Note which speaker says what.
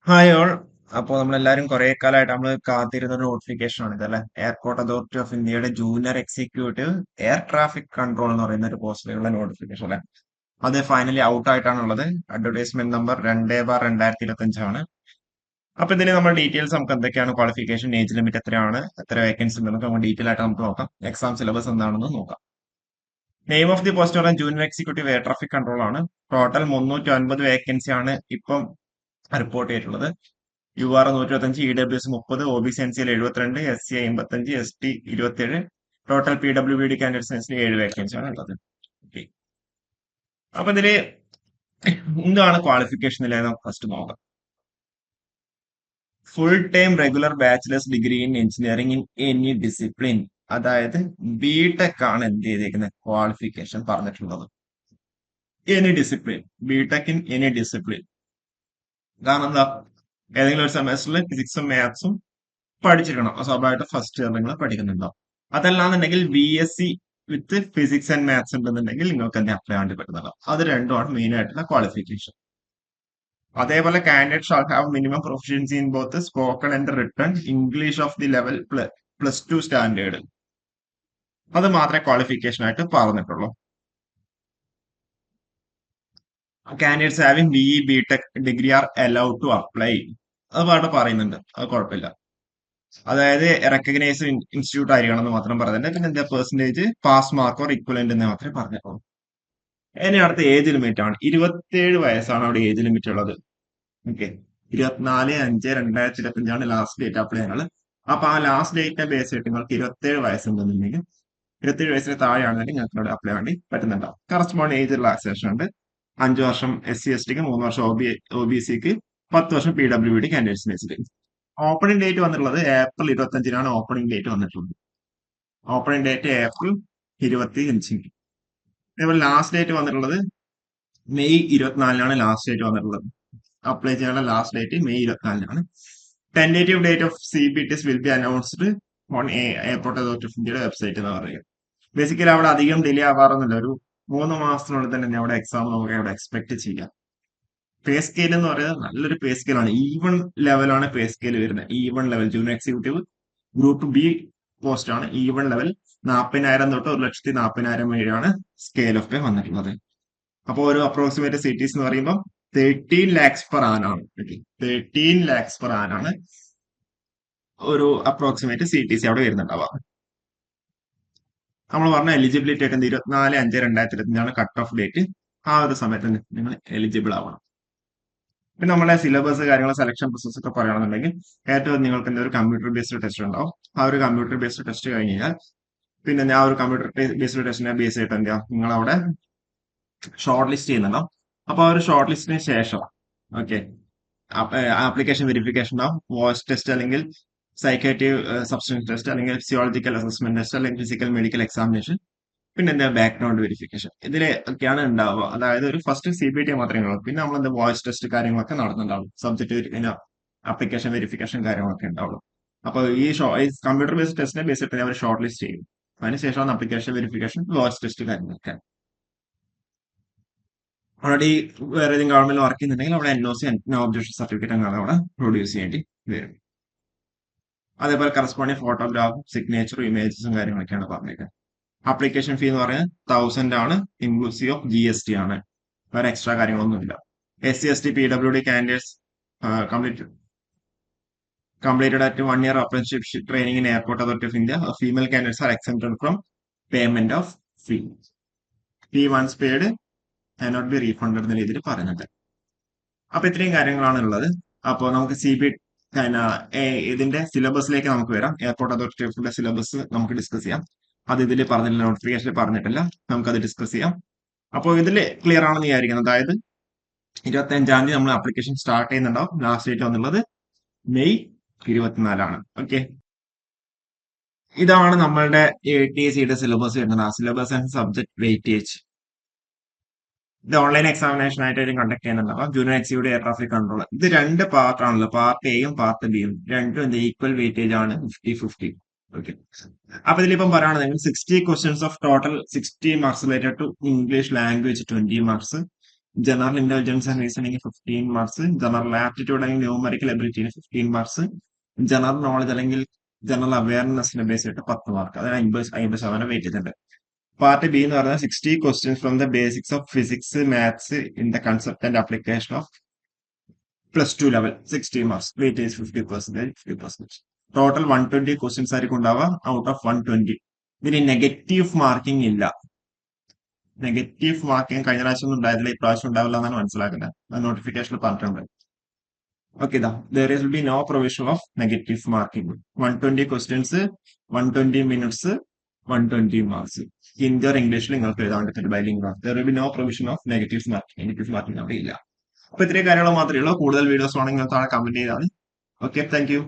Speaker 1: Hi all. അപ്പോൾ നമ്മളെല്ലാവരും കുറെ കാലമായിട്ട് നമ്മൾ കാത്തിരുന്ന ഒരു നോട്ടിഫിക്കേഷൻ ആണ് ഇതല്ലേ. എയർപോർട്ട് അതോറിറ്റി ഓഫ് ഇന്ത്യയുടെ junior executive air traffic control എന്ന് പറയുന്ന ഒരു പോസ്റ്റിലുള്ള നോട്ടിഫിക്കേഷൻ അല്ലെ. അത് ഫൈനലി ഔട്ട് ആയിട്ടാണുള്ളത്. അഡ്വർടൈസ്മെന്റ് നമ്പർ 2/2025 അപ്പൊ ഇതിന് നമ്മൾ ഡീറ്റെയിൽസ് നമുക്ക് എന്തൊക്കെയാണ്, ക്വാളിഫിക്കേഷൻ, ഏജ് ലിമിറ്റ് എത്രയാണ്, എത്ര വേക്കൻസി ഉണ്ടെന്ന് നമുക്ക് ഡീറ്റെയിൽ ആയിട്ട് നമുക്ക് നോക്കാം. എക്സാം സിലബസ് എന്താണെന്ന് നോക്കാം. നെയിം ഓഫ് ദി പോസ്റ്റ് പറഞ്ഞാൽ junior executive air traffic control ആണ്. ടോട്ടൽ 350 വേക്കൻസി ആണ് ഇപ്പം റിപ്പോർട്ട് ചെയ്തിട്ടുള്ളത്. U R 125, E W S 30, O B C N C L 72, S C 55, S T 27. Total P W B D കാൻഡിഡേറ്റ്സിന് 7 vacancy ആണ് ഉള്ളത്. Okay. അപ്പൊ ഇതില് എന്താണ് ക്വാളിഫിക്കേഷൻ നമുക്ക് ഫസ്റ്റ് നോക്കാം. Full time regular bachelor's degree in engineering in any discipline. അതായത് B Tech ആണ് എന്ത് ചെയ്തേക്കുന്നത് ക്വാളിഫിക്കേഷൻ പറഞ്ഞിട്ടുള്ളത്. Any discipline, B Tech in any discipline. കാരണം എന്താ, ഏതെങ്കിലും ഒരു സെമസ്റ്ററിൽ ഫിസിക്സും മാത്സും പഠിച്ചിരിക്കണം. സ്വാഭാവികമായിട്ട് ഫസ്റ്റ് ഇയർ നിങ്ങൾ പഠിക്കുന്നുണ്ടാവും. അതല്ലാന്നുണ്ടെങ്കിൽ BSc with physics and maths ഉണ്ടെന്നുണ്ടെങ്കിൽ നിങ്ങൾക്ക് തന്നെ അപ്ലൈ ചെയ്യാൻ പറ്റുന്നുണ്ടാവും. അത് രണ്ടുമാണ് മെയിൻ ആയിട്ടുള്ള ക്വാളിഫിക്കേഷൻ. അതേപോലെ candidate shall have minimum proficiency in both spoken and written English of the level +2 standard. അത് മാത്രമേ ക്വാളിഫിക്കേഷൻ ആയിട്ട് പറഞ്ഞിട്ടുള്ളൂ. Candidates having BE B Tech degree are allowed to apply. അത് പാട്ട് പറയുന്നുണ്ട്, അത് കുഴപ്പമില്ല. അതായത് റെക്കഗ്നൈസ്ഡ് ഇൻസ്റ്റിറ്റ്യൂട്ട് ആയിരിക്കണം എന്ന് മാത്രം പറഞ്ഞിട്ടുണ്ട്. പിന്നെ എന്താ percentage pass mark or equivalent എന്ന് മാത്രമേ പറഞ്ഞിട്ടുള്ളൂ. ഇനി അടുത്ത ഏജ് ലിമിറ്റ് ആണ്. 27 വയസ്സാണ് അവിടെ ഏജ് ലിമിറ്റ് ഉള്ളത്. ഓക്കെ. 24/5/2025 ലാസ്റ്റ് ഡേറ്റ് അപ്ലൈ ചെയ്യാനുള്ളത്. അപ്പൊ ആ ലാസ്റ്റ് ഡേറ്റിനെ ബേസ് ചെയ്തിട്ട് നിങ്ങൾക്ക് 27 വയസ്സുണ്ടെന്നുണ്ടെങ്കിൽ, 27 വയസ്സിന് താഴെയാണെന്നുണ്ടെങ്കിൽ ഞങ്ങൾക്ക് അവിടെ അപ്ലൈ വേണ്ടി പറ്റുന്നുണ്ടാവും. കറസ്പോണ്ട് ഏജ് റിലാക്സേഷൻ ഉണ്ട്. 5 വർഷം SC/STക്ക്, 3 വർഷം OBCക്ക്, 10 വർഷം PWD കാൻഡിഡേറ്റ്സിന് വെച്ചിട്ട്. ഓപ്പണിംഗ് ഡേറ്റ് വന്നിട്ടുള്ളത് ഏപ്രിൽ 25-നാണ് ഓപ്പണിംഗ് ഡേറ്റ് വന്നിട്ടുള്ളത്. Opening date April 25. അതേപോലെ ലാസ്റ്റ് ഡേറ്റ് വന്നിട്ടുള്ളത് മെയ് 24-നാണ് ലാസ്റ്റ് ഡേറ്റ് വന്നിട്ടുള്ളത്. അപ്ലൈ ചെയ്യാനുള്ള ലാസ്റ്റ് ഡേറ്റ് മെയ് 24-നാണ്. Tentative date of CBTs will be announced on Airport Authority of ഇന്ത്യയുടെ വെബ്സൈറ്റ് എന്ന് പറയുക. ബേസിക്കലി അവിടെ അധികം ഡിലേ ആവാറൊന്നുമില്ല. ഒരു 3 മാസത്തിനുള്ളിൽ തന്നെ അവിടെ എക്സാം നമുക്ക് അവിടെ എക്സ്പെക്ട് ചെയ്യാം. പേ സ്കെയിൽ എന്ന് പറയുന്നത് നല്ലൊരു പേ സ്കെയിലാണ്. ഈവൺ ലെവലാണ് പേ സ്കെയിൽ വരുന്നത്. Even level junior executive group B post ആണ്. ഈവൺ ലെവൽ 40,000 തൊട്ട് 1,40,000 വരെയാണ് സ്കെയിൽ ഓഫ് പേ വന്നിട്ടുള്ളത്. അപ്പോൾ ഒരു അപ്രോക്സിമേറ്റ് സിറ്റീസ് എന്ന് പറയുമ്പോൾ 13 lakhs per annum ആണ്. 13 lakhs per annum ആണ് ഒരു അപ്രോക്സിമേറ്റ് CTC അവിടെ വരുന്നുണ്ടാവുക. നമ്മൾ പറഞ്ഞ എലിജിബിലിറ്റി ഒക്കെ 24/5/2025 കട്ട് ഓഫ് ഡേറ്റ്. ആ ഒരു സമയത്ത് നിങ്ങൾ എലിജിബിൾ ആവണം. പിന്നെ നമ്മുടെ സിലബസ്, കാര്യങ്ങൾ, സെലക്ഷൻ പ്രോസസ് ഒക്കെ പറയുകയാണെന്നുണ്ടെങ്കിൽ ഏറ്റവും നിങ്ങൾക്ക് ഒരു കമ്പ്യൂട്ടർ ബേസ്ഡ് ടെസ്റ്റ് ഉണ്ടാവും. ആ ഒരു കമ്പ്യൂട്ടർ ബേസ്ഡ് ടെസ്റ്റ് കഴിഞ്ഞ് കഴിഞ്ഞാൽ പിന്നെ ആ ഒരു കമ്പ്യൂട്ടർ ബേസ്ഡ് ടെസ്റ്റിനെ ബേസ് ചെയ്തിട്ട് എന്താ നിങ്ങൾ അവിടെ ഷോർട്ട് ലിസ്റ്റ് ചെയ്യുന്നുണ്ടാവും. അപ്പൊ ആ ഒരു ഷോർട്ട് ലിസ്റ്റിന് ശേഷം ഓക്കെ ആപ്ലിക്കേഷൻ വെരിഫിക്കേഷൻ ഉണ്ടാവും. വോയിസ് ടെസ്റ്റ് അല്ലെങ്കിൽ സൈക്കാട്രീവ് സബ്സ്റ്റൻസ് ടെസ്റ്റ് അല്ലെങ്കിൽ ഫിസിയോളജിക്കൽ അസസ്മെന്റ് ടെസ്റ്റ് അല്ലെങ്കിൽ ഫിസിക്കൽ മെഡിക്കൽ എക്സാമിനേഷൻ, പിന്നെ എന്താ ബാക്ക്ഗ്രൗണ്ട് വെരിഫിക്കേഷൻ. ഇതിലൊക്കെയാണ് ഉണ്ടാവുക. അതായത് ഒരു ഫസ്റ്റ് CBT മാത്രമേ ഉണ്ടാവും. പിന്നെ നമ്മൾ എന്താ വോയിസ് ടെസ്റ്റ് കാര്യങ്ങളൊക്കെ നടന്നുണ്ടാവും. സബ്ജക്ട് ആപ്ലിക്കേഷൻ വെരിഫിക്കേഷൻ കാര്യങ്ങളൊക്കെ ഉണ്ടാവുള്ളൂ. അപ്പൊ ഈ കമ്പ്യൂട്ടർ ബേസ്ഡ് ടെസ്റ്റിനെ ബേസ് ചെയ്തിട്ട് അവർ ഷോർട്ട് ലിസ്റ്റ് ചെയ്യും. അതിനുശേഷമാണ് ആപ്ലിക്കേഷൻ വെരിഫിക്കേഷൻ, വോയിസ് ടെസ്റ്റ് കാര്യങ്ങളൊക്കെ. ഓൾറെഡി വേറെ ഏതെങ്കിലും ഗവൺമെന്റ് വർക്ക് ചെയ്യുന്നുണ്ടെങ്കിൽ അവിടെ NOC, നോ ഒബ്ജക്ഷൻ സർട്ടിഫിക്കറ്റ് അങ്ങനെ അവിടെ പ്രൊഡ്യൂസ് ചെയ്യേണ്ടി വരും. അതേപോലെ കറസ്പോണ്ടിങ് ഫോട്ടോഗ്രാഫും സിഗ്നേച്ചറും ഇമേജസും കാര്യങ്ങളൊക്കെയാണ് പറഞ്ഞേക്കുന്നത്. ആപ്ലിക്കേഷൻ ഫീ എന്ന് പറയുന്നത് 1,000 ആണ്, ഇൻക്ലൂസീവ് ഓഫ് GST ആണ്. വേറെ എക്സ്ട്രാ കാര്യങ്ങളൊന്നുമില്ല. SC/ST PWD candidates completed at 1 year apprenticeship training in Airport Authority of India. Female candidates are exempted from payment of fee. Fee once paid cannot be refunded എന്ന രീതിയിൽ പറയുന്നുണ്ട്. അപ്പൊ ഇത്രയും കാര്യങ്ങളാണ് ഉള്ളത്. അപ്പോൾ നമുക്ക് ഇതിന്റെ സിലബസിലേക്ക് നമുക്ക് വരാം. Airport Authority of India syllabus നമുക്ക് ഡിസ്കസ് ചെയ്യാം. അത് ഇതിൽ പറഞ്ഞിട്ടില്ല, നോട്ടിഫിക്കേഷനിൽ പറഞ്ഞിട്ടില്ല. നമുക്കത് ഡിസ്കസ് ചെയ്യാം. അപ്പോൾ ഇതിൽ ക്ലിയർ ആണെന്ന് വിചാരിക്കുന്നത്. അതായത് 25-ാം തീയതി നമ്മൾ ആപ്ലിക്കേഷൻ സ്റ്റാർട്ട് ചെയ്യുന്നുണ്ടാവും. ലാസ്റ്റ് ഡേറ്റ് വന്നുള്ളത് മെയ് 24-ആണ്. ഓക്കെ. ഇതാണ് നമ്മളുടെ ATCയുടെ സിലബസ് വരുന്നത്. ആ സിലബസ് ആൻഡ് സബ്ജക്ട് വെയിറ്റേജ്. ഇത് ഓൺലൈൻ എക്സാമിനേഷൻ ആയിട്ട് കണ്ടക്ട് ചെയ്യുന്നുണ്ടാവും. Junior executive air traffic control. ഇത് 2 പാർട്ടാണല്ലോ, പാർട്ട് എയും പാർട്ട് ബിയും. രണ്ടും എന്ത് ഈക്വൽ വെയിറ്റേജ് ആണ്, 50-50. ഓക്കെ. അപ്പൊ ഇതിലിപ്പം പറയുകയാണെങ്കിൽ 60 questions of total 60 marks related to English language, 20 marks. General intelligence and reasoning 15 marks, general aptitude അല്ലെങ്കിൽ ന്യൂമറിക്കൽ എബിലിറ്റിന് 15 മാർക്സ്, ജനറൽ നോളജ് അല്ലെങ്കിൽ ജനറൽ അവയർനെസ്സിനെ ബേസ് ചെയ്തിട്ട് 10 മാർക്ക്. അതിന് 50% വെയിറ്റേജ് ഉണ്ട്. പാർട്ട് ബി എന്ന് പറഞ്ഞാൽ 60 questions from the basics of physics maths in the concept and application of +2 level, 60 marks, weightage 50%. Total 120 questions ആയിരിക്കും ഉണ്ടാവുക ഔട്ട് ഓഫ് 120. ഇതിന് നെഗറ്റീവ് മാർക്കിംഗ് ഇല്ല. നെഗറ്റീവ് മാർക്കിംഗ് കഴിഞ്ഞ പ്രാവശ്യം ഒന്നും ഉണ്ടായിരുന്നില്ല, ഇപ്രാവശ്യം ഉണ്ടാവില്ല എന്നാണ് മനസ്സിലാക്കുന്നത്. അത് നോട്ടിഫിക്കേഷനിൽ പറഞ്ഞിട്ടുണ്ട്. Okay, there will be no provision of negative marking. 120 questions, 120 minutes, 120 marks. Hindi or ഇംഗ്ലീഷിൽ നിങ്ങൾക്ക് എഴുതാൻ പറ്റും ബൈലിംഗുവൽ. There will be no provision of negative marking. Negative marking അവിടെ ഇല്ല. അപ്പൊ ഇത്രയും കാര്യങ്ങൾ മാത്രമേ ഉള്ളൂ. കൂടുതൽ വീഡിയോസ് വേണമെങ്കിൽ താഴെ കമന്റ് ചെയ്താൽ മതി. Okay, thank you.